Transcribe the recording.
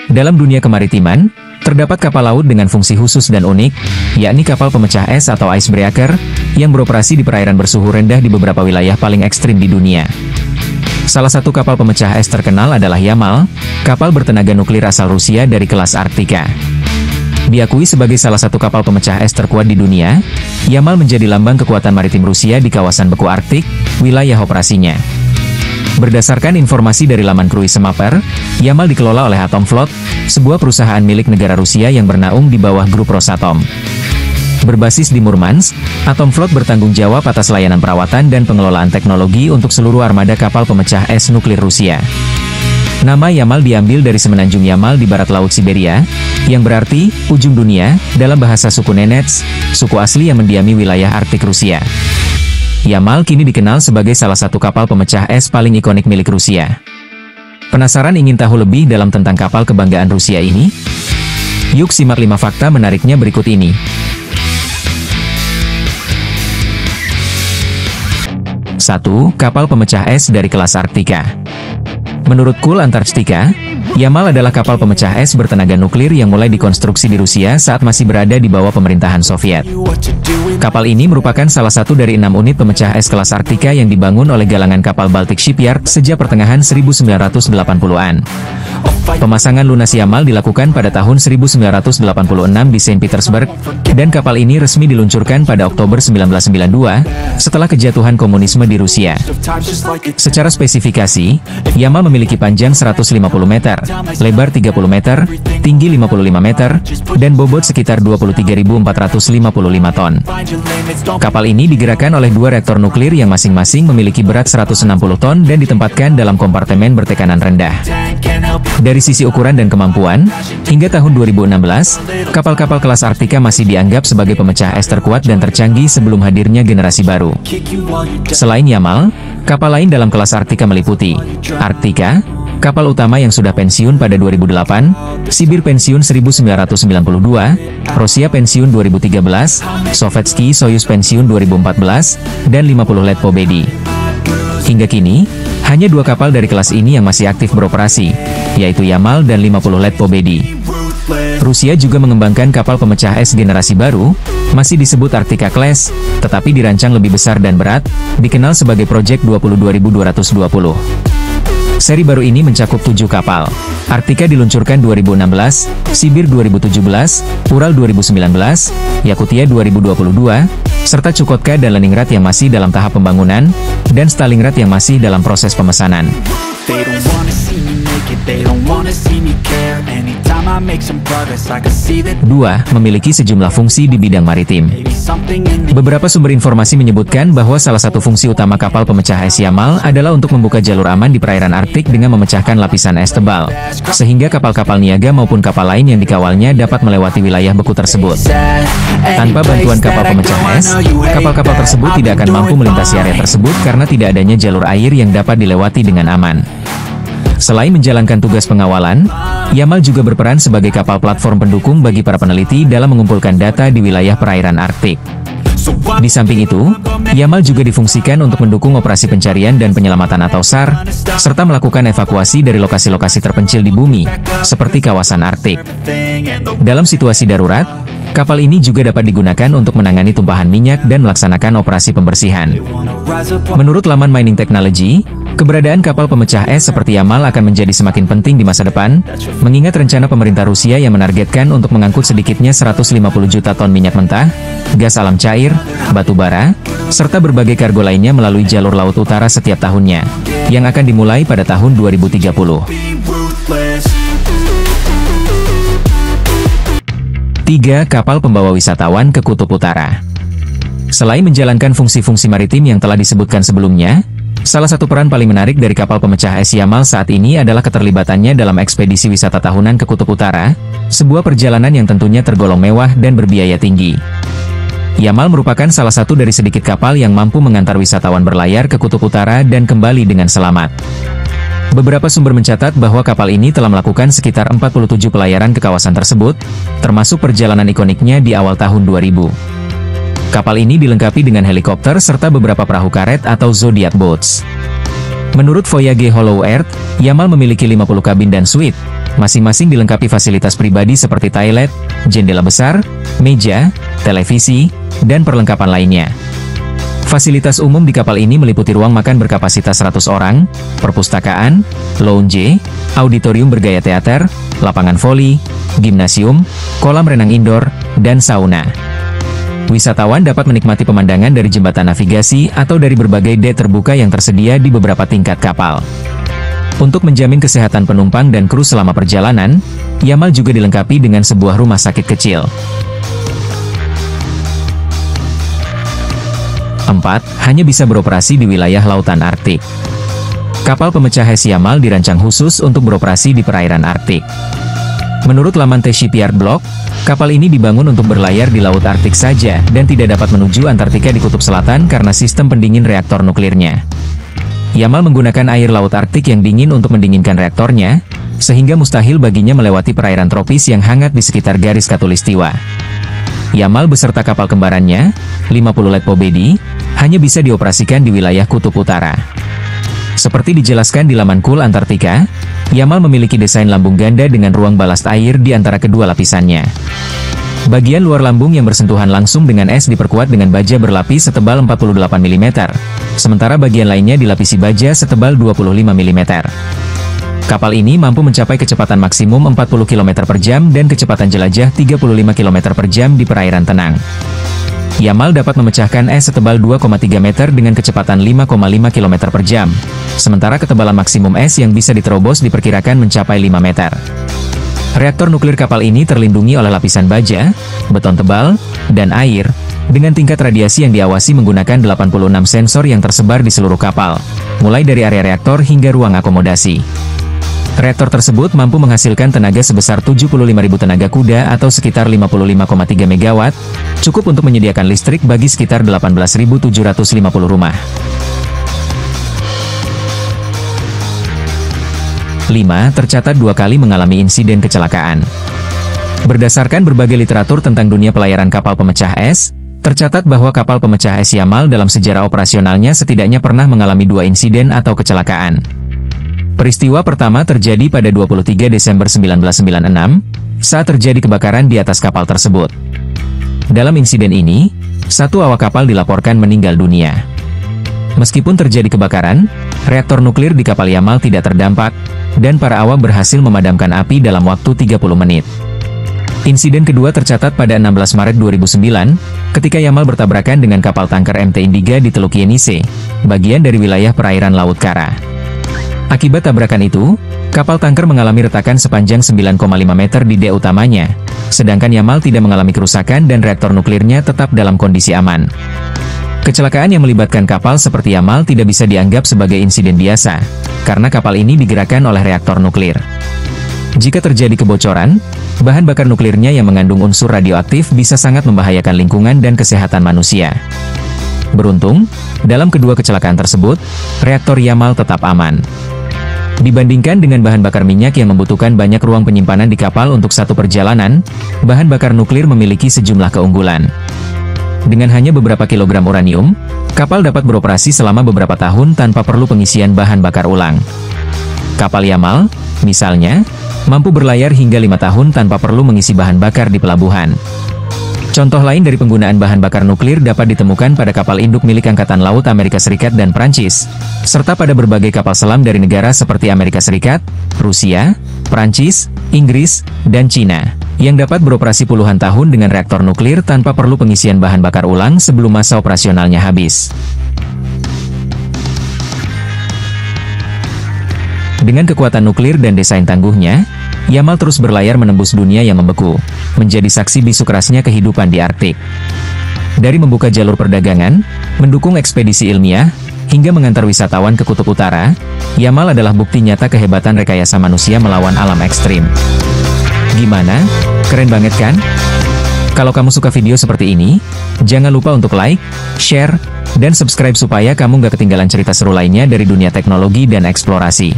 Dalam dunia kemaritiman, terdapat kapal laut dengan fungsi khusus dan unik, yakni kapal pemecah es atau icebreaker, yang beroperasi di perairan bersuhu rendah di beberapa wilayah paling ekstrim di dunia. Salah satu kapal pemecah es terkenal adalah Yamal, kapal bertenaga nuklir asal Rusia dari kelas Arktika. Diakui sebagai salah satu kapal pemecah es terkuat di dunia, Yamal menjadi lambang kekuatan maritim Rusia di kawasan beku Arktik, wilayah operasinya. Berdasarkan informasi dari laman Cruise Mapper, Yamal dikelola oleh Atomflot, sebuah perusahaan milik negara Rusia yang bernaung di bawah grup Rosatom. Berbasis di Murmansk, Atomflot bertanggung jawab atas layanan perawatan dan pengelolaan teknologi untuk seluruh armada kapal pemecah es nuklir Rusia. Nama Yamal diambil dari semenanjung Yamal di barat Laut Siberia, yang berarti ujung dunia dalam bahasa suku Nenets, suku asli yang mendiami wilayah Arktik Rusia. Yamal kini dikenal sebagai salah satu kapal pemecah es paling ikonik milik Rusia. Penasaran ingin tahu lebih dalam tentang kapal kebanggaan Rusia ini? Yuk simak 5 fakta menariknya berikut ini. 1. Kapal pemecah es dari kelas Arktika. Menurut Cool Antarctica, Yamal adalah kapal pemecah es bertenaga nuklir yang mulai dikonstruksi di Rusia saat masih berada di bawah pemerintahan Soviet. Kapal ini merupakan salah satu dari 6 unit pemecah es kelas Arktika yang dibangun oleh galangan kapal Baltic Shipyard sejak pertengahan 1980-an. Pemasangan lunas Yamal dilakukan pada tahun 1986 di Saint Petersburg, dan kapal ini resmi diluncurkan pada Oktober 1992, setelah kejatuhan komunisme di Rusia. Secara spesifikasi, Yamal memiliki panjang 150 meter, lebar 30 meter, tinggi 55 meter, dan bobot sekitar 23.455 ton. Kapal ini digerakkan oleh 2 reaktor nuklir yang masing-masing memiliki berat 160 ton dan ditempatkan dalam kompartemen bertekanan rendah. Dari sisi ukuran dan kemampuan, hingga tahun 2016, kapal-kapal kelas Arktika masih dianggap sebagai pemecah es terkuat dan tercanggih sebelum hadirnya generasi baru. Selain Yamal, kapal lain dalam kelas Arktika meliputi Arktika, kapal utama yang sudah pensiun pada 2008, Sibir pensiun 1992, Rosia pensiun 2013, Sovetski Soyuz pensiun 2014, dan 50 Let Pobedi. Hingga kini, hanya 2 kapal dari kelas ini yang masih aktif beroperasi, yaitu Yamal dan 50 Let Pobedi. Rusia juga mengembangkan kapal pemecah es generasi baru, masih disebut Arktika Class, tetapi dirancang lebih besar dan berat, dikenal sebagai Project 20220. Seri baru ini mencakup 7 kapal. Arktika diluncurkan 2016, Sibir 2017, Ural 2019, Yakutia 2022, serta Chukotka dan Leningrad yang masih dalam tahap pembangunan, dan Stalingrad yang masih dalam proses pemesanan. 2. Memiliki sejumlah fungsi di bidang maritim. Beberapa sumber informasi menyebutkan bahwa salah satu fungsi utama kapal pemecah es Yamal adalah untuk membuka jalur aman di perairan Arktik dengan memecahkan lapisan es tebal, sehingga kapal-kapal niaga maupun kapal lain yang dikawalnya dapat melewati wilayah beku tersebut. Tanpa bantuan kapal pemecah es, kapal-kapal tersebut tidak akan mampu melintasi area tersebut karena tidak adanya jalur air yang dapat dilewati dengan aman. Selain menjalankan tugas pengawalan, Yamal juga berperan sebagai kapal platform pendukung bagi para peneliti dalam mengumpulkan data di wilayah perairan Arktik. Di samping itu, Yamal juga difungsikan untuk mendukung operasi pencarian dan penyelamatan atau SAR, serta melakukan evakuasi dari lokasi-lokasi terpencil di bumi, seperti kawasan Arktik. Dalam situasi darurat, kapal ini juga dapat digunakan untuk menangani tumpahan minyak dan melaksanakan operasi pembersihan. Menurut laman Mining Technology, keberadaan kapal pemecah es seperti Yamal akan menjadi semakin penting di masa depan, mengingat rencana pemerintah Rusia yang menargetkan untuk mengangkut sedikitnya 150 juta ton minyak mentah, gas alam cair, batu bara, serta berbagai kargo lainnya melalui jalur laut utara setiap tahunnya, yang akan dimulai pada tahun 2030. 3. Kapal pembawa wisatawan ke Kutub Utara. Selain menjalankan fungsi-fungsi maritim yang telah disebutkan sebelumnya, salah satu peran paling menarik dari kapal pemecah es Yamal saat ini adalah keterlibatannya dalam ekspedisi wisata tahunan ke Kutub Utara, sebuah perjalanan yang tentunya tergolong mewah dan berbiaya tinggi. Yamal merupakan salah satu dari sedikit kapal yang mampu mengantar wisatawan berlayar ke Kutub Utara dan kembali dengan selamat. Beberapa sumber mencatat bahwa kapal ini telah melakukan sekitar 47 pelayaran ke kawasan tersebut, termasuk perjalanan ikoniknya di awal tahun 2000. Kapal ini dilengkapi dengan helikopter serta beberapa perahu karet atau Zodiac Boats. Menurut Voyage Hollow Earth, Yamal memiliki 50 kabin dan suite, masing-masing dilengkapi fasilitas pribadi seperti toilet, jendela besar, meja, televisi, dan perlengkapan lainnya. Fasilitas umum di kapal ini meliputi ruang makan berkapasitas 100 orang, perpustakaan, lounge, auditorium bergaya teater, lapangan voli, gimnasium, kolam renang indoor, dan sauna. Wisatawan dapat menikmati pemandangan dari jembatan navigasi atau dari berbagai dek terbuka yang tersedia di beberapa tingkat kapal. Untuk menjamin kesehatan penumpang dan kru selama perjalanan, Yamal juga dilengkapi dengan sebuah rumah sakit kecil. 4. Hanya bisa beroperasi di wilayah lautan Arktik. Kapal pemecah es Yamal dirancang khusus untuk beroperasi di perairan Arktik. Menurut laman The Shipyard Blog, kapal ini dibangun untuk berlayar di Laut Arktik saja dan tidak dapat menuju Antartika di Kutub Selatan karena sistem pendingin reaktor nuklirnya. Yamal menggunakan air Laut Arktik yang dingin untuk mendinginkan reaktornya, sehingga mustahil baginya melewati perairan tropis yang hangat di sekitar garis khatulistiwa. Yamal beserta kapal kembarannya, 50 Letpo Bedi, hanya bisa dioperasikan di wilayah Kutub Utara. Seperti dijelaskan di laman Cool Antartika, Yamal memiliki desain lambung ganda dengan ruang balast air di antara kedua lapisannya. Bagian luar lambung yang bersentuhan langsung dengan es diperkuat dengan baja berlapis setebal 48 mm, sementara bagian lainnya dilapisi baja setebal 25 mm. Kapal ini mampu mencapai kecepatan maksimum 40 km per jam dan kecepatan jelajah 35 km per jam di perairan tenang. Yamal dapat memecahkan es setebal 2,3 meter dengan kecepatan 5,5 km per jam, sementara ketebalan maksimum es yang bisa diterobos diperkirakan mencapai 5 meter. Reaktor nuklir kapal ini terlindungi oleh lapisan baja, beton tebal, dan air, dengan tingkat radiasi yang diawasi menggunakan 86 sensor yang tersebar di seluruh kapal, mulai dari area reaktor hingga ruang akomodasi. Reaktor tersebut mampu menghasilkan tenaga sebesar 75.000 tenaga kuda atau sekitar 55,3 MW, cukup untuk menyediakan listrik bagi sekitar 18.750 rumah. 5. Tercatat 2 kali mengalami insiden kecelakaan. Berdasarkan berbagai literatur tentang dunia pelayaran kapal pemecah es, tercatat bahwa kapal pemecah es Yamal dalam sejarah operasionalnya setidaknya pernah mengalami 2 insiden atau kecelakaan. Peristiwa pertama terjadi pada 23 Desember 1996, saat terjadi kebakaran di atas kapal tersebut. Dalam insiden ini, 1 awak kapal dilaporkan meninggal dunia. Meskipun terjadi kebakaran, reaktor nuklir di kapal Yamal tidak terdampak, dan para awak berhasil memadamkan api dalam waktu 30 menit. Insiden kedua tercatat pada 16 Maret 2009, ketika Yamal bertabrakan dengan kapal tanker MT Indiga di Teluk Yenisei, bagian dari wilayah perairan Laut Kara. Akibat tabrakan itu, kapal tanker mengalami retakan sepanjang 9,5 meter di dek utamanya, sedangkan Yamal tidak mengalami kerusakan dan reaktor nuklirnya tetap dalam kondisi aman. Kecelakaan yang melibatkan kapal seperti Yamal tidak bisa dianggap sebagai insiden biasa, karena kapal ini digerakkan oleh reaktor nuklir. Jika terjadi kebocoran, bahan bakar nuklirnya yang mengandung unsur radioaktif bisa sangat membahayakan lingkungan dan kesehatan manusia. Beruntung, dalam kedua kecelakaan tersebut, reaktor Yamal tetap aman. Dibandingkan dengan bahan bakar minyak yang membutuhkan banyak ruang penyimpanan di kapal untuk satu perjalanan, bahan bakar nuklir memiliki sejumlah keunggulan. Dengan hanya beberapa kilogram uranium, kapal dapat beroperasi selama beberapa tahun tanpa perlu pengisian bahan bakar ulang. Kapal Yamal, misalnya, mampu berlayar hingga 5 tahun tanpa perlu mengisi bahan bakar di pelabuhan. Contoh lain dari penggunaan bahan bakar nuklir dapat ditemukan pada kapal induk milik Angkatan Laut Amerika Serikat dan Prancis, serta pada berbagai kapal selam dari negara seperti Amerika Serikat, Rusia, Prancis, Inggris, dan Cina, yang dapat beroperasi puluhan tahun dengan reaktor nuklir tanpa perlu pengisian bahan bakar ulang sebelum masa operasionalnya habis. Dengan kekuatan nuklir dan desain tangguhnya, Yamal terus berlayar menembus dunia yang membeku, menjadi saksi bisu kerasnya kehidupan di Arktik. Dari membuka jalur perdagangan, mendukung ekspedisi ilmiah, hingga mengantar wisatawan ke Kutub Utara, Yamal adalah bukti nyata kehebatan rekayasa manusia melawan alam ekstrim. Gimana? Keren banget kan? Kalau kamu suka video seperti ini, jangan lupa untuk like, share, dan subscribe supaya kamu gak ketinggalan cerita seru lainnya dari dunia teknologi dan eksplorasi.